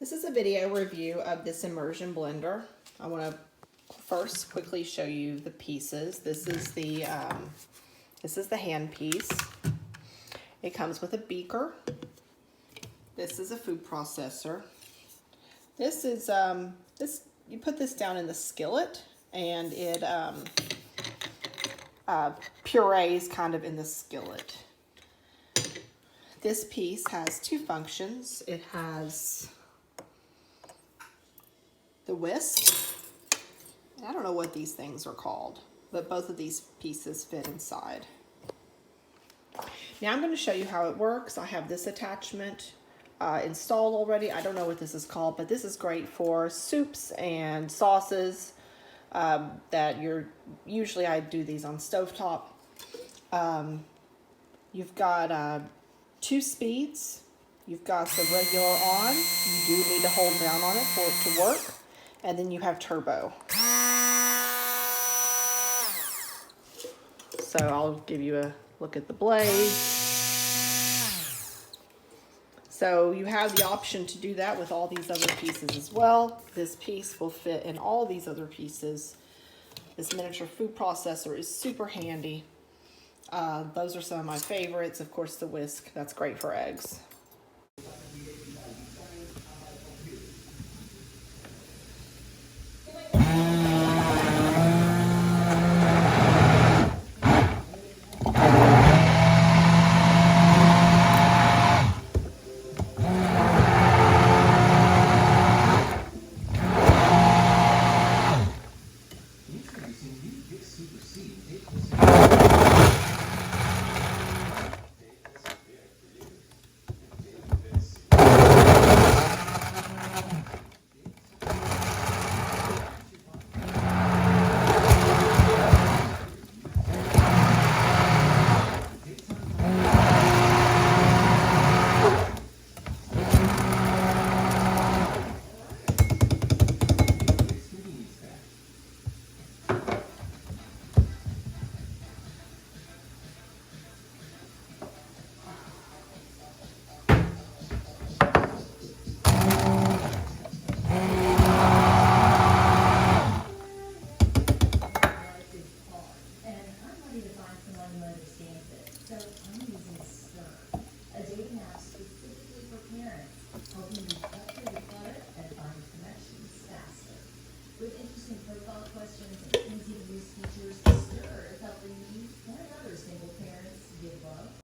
This is a video review of this immersion blender. I want to first quickly show you the pieces. This is the hand piece. It comes with a beaker. This is a food processor. This is you put this down in the skillet and it purees kind of in the skillet. This piece has two functions. It has the whisk. I don't know what these things are called, but both of these pieces fit inside. Now I'm going to show you how it works. I have this attachment installed already. I don't know what this is called, but this is great for soups and sauces that usually I do these on stovetop. You've got 2 speeds. You've got the regular on. You do need to hold down on it for it to work. And then you have turbo. So I'll give you a look at the blade. So you have the option to do that with all these other pieces as well. This piece will fit in all these other pieces. This miniature food processor is super handy. Those are some of my favorites. Of course, the whisk, that's great for eggs.